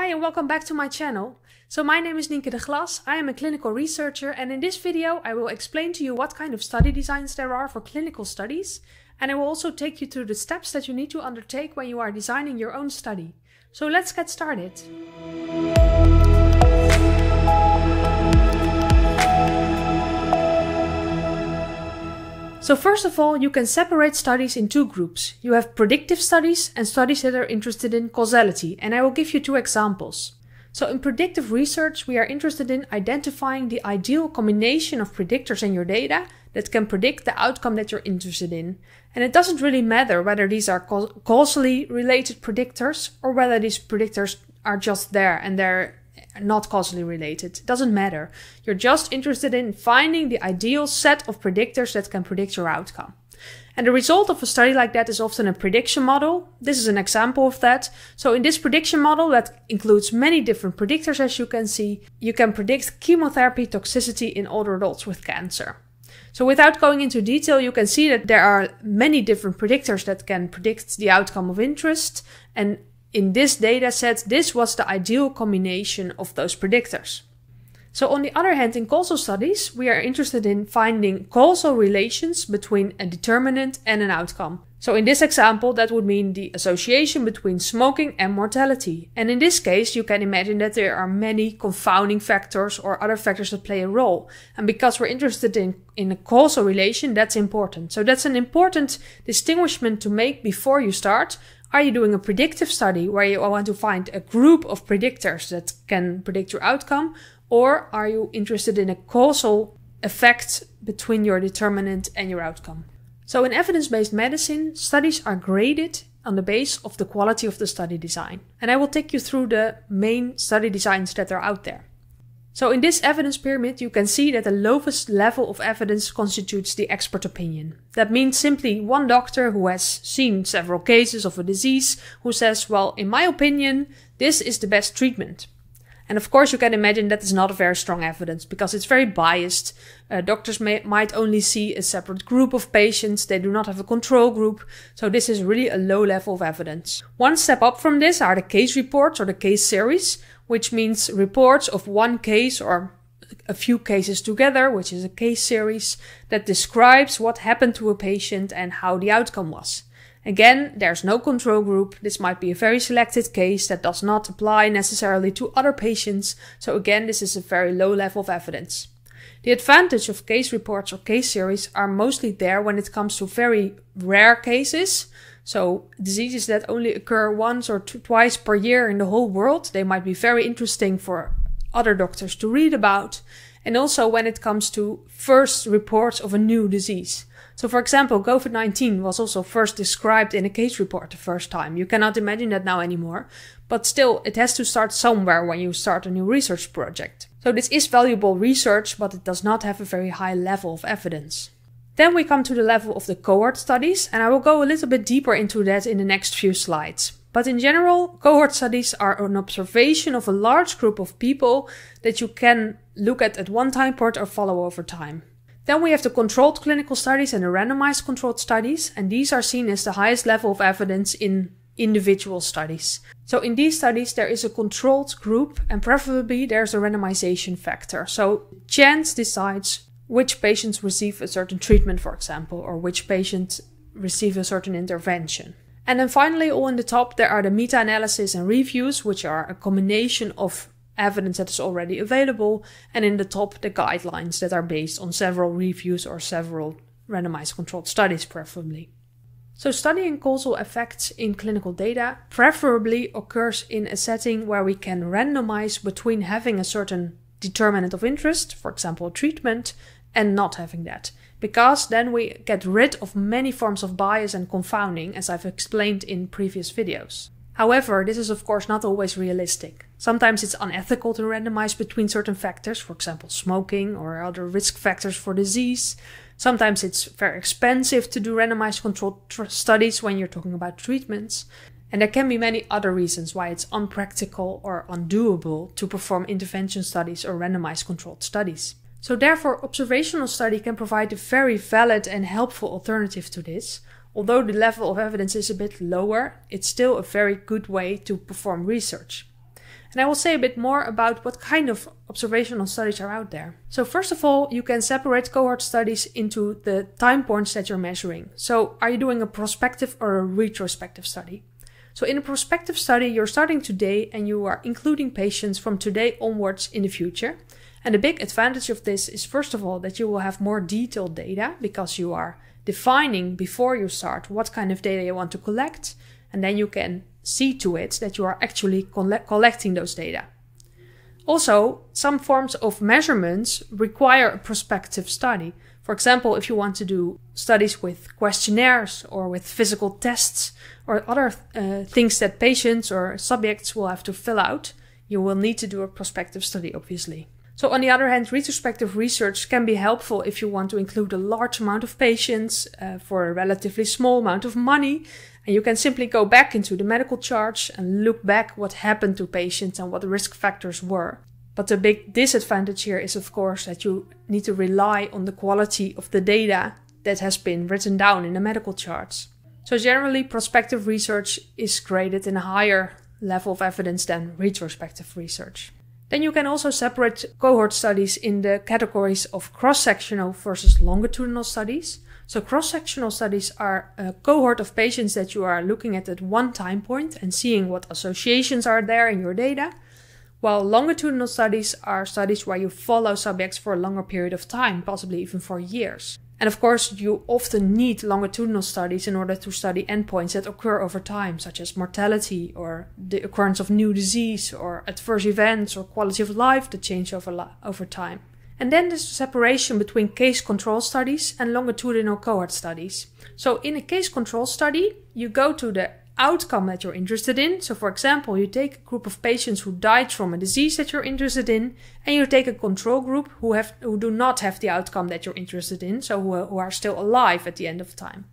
Hi and welcome back to my channel. So my name is Nienke de Glas, I am a clinical researcher, and in this video I will explain to you what kind of study designs there are for clinical studies, and I will also take you through the steps that you need to undertake when you are designing your own study. So let's get started. So first of all, you can separate studies in two groups. You have predictive studies and studies that are interested in causality, and I will give you two examples. So in predictive research, we are interested in identifying the ideal combination of predictors in your data that can predict the outcome that you're interested in. And it doesn't really matter whether these are causally related predictors or whether these predictors are just there and they're not causally related. It doesn't matter. You're just interested in finding the ideal set of predictors that can predict your outcome. And the result of a study like that is often a prediction model. This is an example of that. So in this prediction model that includes many different predictors, as you can see, you can predict chemotherapy toxicity in older adults with cancer. So without going into detail, you can see that there are many different predictors that can predict the outcome of interest, and in this data set, this was the ideal combination of those predictors. So on the other hand, in causal studies, we are interested in finding causal relations between a determinant and an outcome. So in this example, that would mean the association between smoking and mortality. And in this case, you can imagine that there are many confounding factors or other factors that play a role. And because we're interested in a causal relation, that's important. So that's an important distinguishment to make before you start. Are you doing a predictive study where you want to find a group of predictors that can predict your outcome? Or are you interested in a causal effect between your determinant and your outcome? So in evidence-based medicine, studies are graded on the basis of the quality of the study design. And I will take you through the main study designs that are out there. So in this evidence pyramid, you can see that the lowest level of evidence constitutes the expert opinion. That means simply one doctor who has seen several cases of a disease who says, well, in my opinion, this is the best treatment. And of course, you can imagine that is not a very strong evidence because it's very biased. Doctors might only see a separate group of patients. They do not have a control group. So this is really a low level of evidence. One step up from this are the case reports or the case series, which means reports of one case or a few cases together, which is a case series that describes what happened to a patient and how the outcome was. Again, there's no control group. This might be a very selected case that does not apply necessarily to other patients. So again, this is a very low level of evidence. The advantage of case reports or case series are mostly there when it comes to very rare cases. So diseases that only occur once or twice per year in the whole world. They might be very interesting for other doctors to read about. And also when it comes to first reports of a new disease. So for example, COVID-19 was also first described in a case report the first time. You cannot imagine that now anymore, but still it has to start somewhere when you start a new research project. So this is valuable research, but it does not have a very high level of evidence. Then we come to the level of the cohort studies, and I will go a little bit deeper into that in the next few slides. But in general, cohort studies are an observation of a large group of people that you can look at one time point or follow over time. Then we have the controlled clinical studies and the randomized controlled studies, and these are seen as the highest level of evidence in individual studies. So in these studies, there is a controlled group and preferably there's a randomization factor. So chance decides which patients receive a certain treatment, for example, or which patients receive a certain intervention. And then finally, all in the top, there are the meta-analysis and reviews, which are a combination of evidence that is already available, and in the top, the guidelines that are based on several reviews or several randomized controlled studies, preferably. So studying causal effects in clinical data preferably occurs in a setting where we can randomize between having a certain determinant of interest, for example, treatment, and not having that. Because then we get rid of many forms of bias and confounding, as I've explained in previous videos. However, this is of course not always realistic. Sometimes it's unethical to randomize between certain factors, for example smoking or other risk factors for disease. Sometimes it's very expensive to do randomized controlled studies when you're talking about treatments. And there can be many other reasons why it's unpractical or undoable to perform intervention studies or randomized controlled studies. So therefore, observational study can provide a very valid and helpful alternative to this. Although the level of evidence is a bit lower, it's still a very good way to perform research. And I will say a bit more about what kind of observational studies are out there. So first of all, you can separate cohort studies into the time points that you're measuring. So are you doing a prospective or a retrospective study? So in a prospective study, you're starting today and you are including patients from today onwards in the future. And the big advantage of this is, first of all, that you will have more detailed data because you are defining before you start what kind of data you want to collect. And then you can see to it that you are actually collecting those data. Also, some forms of measurements require a prospective study. For example, if you want to do studies with questionnaires or with physical tests or other things that patients or subjects will have to fill out, you will need to do a prospective study, obviously. So on the other hand, retrospective research can be helpful if you want to include a large amount of patients for a relatively small amount of money. And you can simply go back into the medical charts and look back what happened to patients and what the risk factors were. But the big disadvantage here is, of course, that you need to rely on the quality of the data that has been written down in the medical charts. So generally, prospective research is graded in a higher level of evidence than retrospective research. Then you can also separate cohort studies in the categories of cross-sectional versus longitudinal studies. So cross-sectional studies are a cohort of patients that you are looking at one time point and seeing what associations are there in your data, while longitudinal studies are studies where you follow subjects for a longer period of time, possibly even for years. And of course, you often need longitudinal studies in order to study endpoints that occur over time, such as mortality or the occurrence of new disease or adverse events or quality of life that change over time. And then there's the separation between case control studies and longitudinal cohort studies. So in a case control study, you go to the outcome that you're interested in. So for example, you take a group of patients who died from a disease that you're interested in, and you take a control group who do not have the outcome that you're interested in, so who are still alive at the end of time.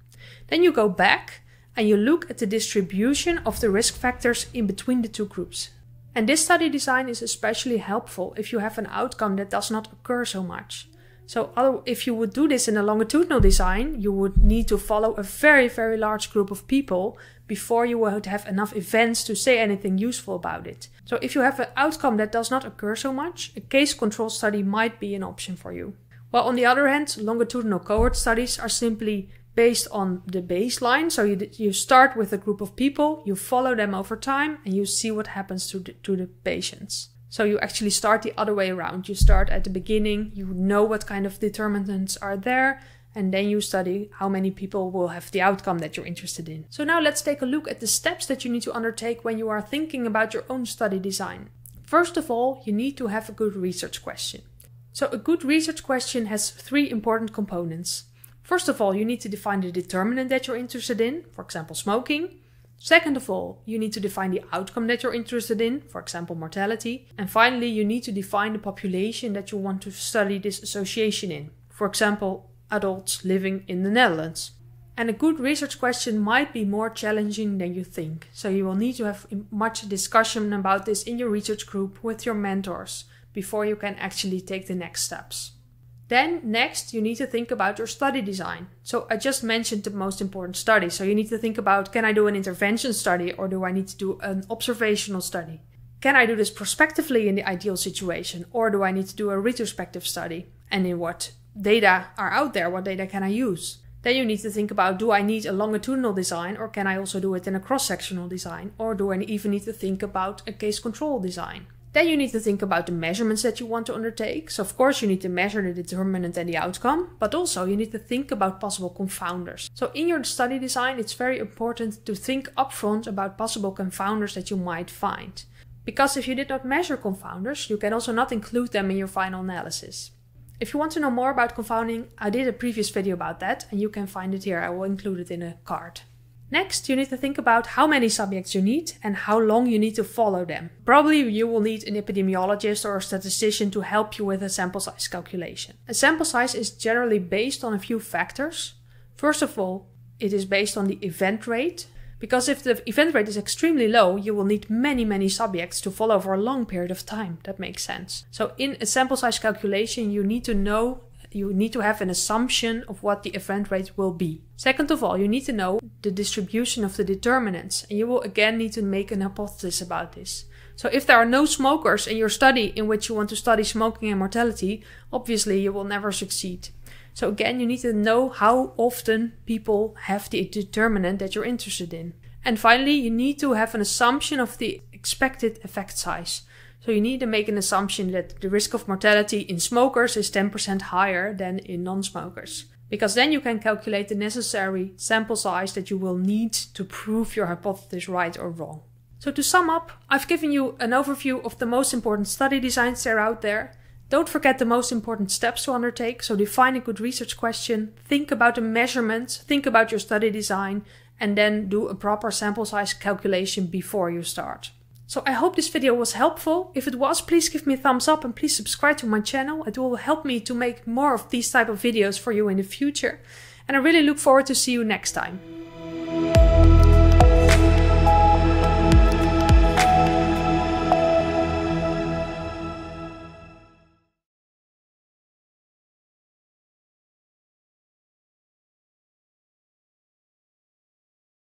Then you go back and you look at the distribution of the risk factors in between the two groups. And this study design is especially helpful if you have an outcome that does not occur so much. So if you would do this in a longitudinal design, you would need to follow a very, very large group of people before you would have enough events to say anything useful about it. So if you have an outcome that does not occur so much, a case control study might be an option for you. While on the other hand, longitudinal cohort studies are simply based on the baseline. So you start with a group of people, you follow them over time, and you see what happens to the patients. So you actually start the other way around. You start at the beginning, you know what kind of determinants are there, and then you study how many people will have the outcome that you're interested in. So now let's take a look at the steps that you need to undertake when you are thinking about your own study design. First of all, you need to have a good research question. So a good research question has 3 important components. First of all, you need to define the determinant that you're interested in, for example, smoking. Second of all, you need to define the outcome that you're interested in, for example, mortality. And finally, you need to define the population that you want to study this association in, for example, adults living in the Netherlands. And a good research question might be more challenging than you think. So you will need to have much discussion about this in your research group with your mentors before you can actually take the next steps. Then next, you need to think about your study design. So I just mentioned the most important studies. So you need to think about, can I do an intervention study or do I need to do an observational study? Can I do this prospectively in the ideal situation or do I need to do a retrospective study? And in what data are out there? What data can I use? Then you need to think about, do I need a longitudinal design or can I also do it in a cross-sectional design? Or do I even need to think about a case control design? Then you need to think about the measurements that you want to undertake. So of course you need to measure the determinant and the outcome, but also you need to think about possible confounders. So in your study design, it's very important to think upfront about possible confounders that you might find. Because if you did not measure confounders, you can also not include them in your final analysis. If you want to know more about confounding, I did a previous video about that and you can find it here. I will include it in a card. Next, you need to think about how many subjects you need and how long you need to follow them. Probably you will need an epidemiologist or a statistician to help you with a sample size calculation. A sample size is generally based on a few factors. First of all, it is based on the event rate. Because if the event rate is extremely low, you will need many subjects to follow for a long period of time. That makes sense. So in a sample size calculation, you need to have an assumption of what the event rate will be. Second of all, you need to know the distribution of the determinants, and you will again need to make an hypothesis about this. So if there are no smokers in your study in which you want to study smoking and mortality, obviously you will never succeed. So again, you need to know how often people have the determinant that you're interested in. And finally, you need to have an assumption of the expected effect size. So you need to make an assumption that the risk of mortality in smokers is 10% higher than in non-smokers. Because then you can calculate the necessary sample size that you will need to prove your hypothesis right or wrong. So to sum up, I've given you an overview of the most important study designs that are out there. Don't forget the most important steps to undertake. So define a good research question, think about the measurements, think about your study design, and then do a proper sample size calculation before you start. So I hope this video was helpful. If it was, please give me a thumbs up and please subscribe to my channel. It will help me to make more of these type of videos for you in the future. And I really look forward to see you next time.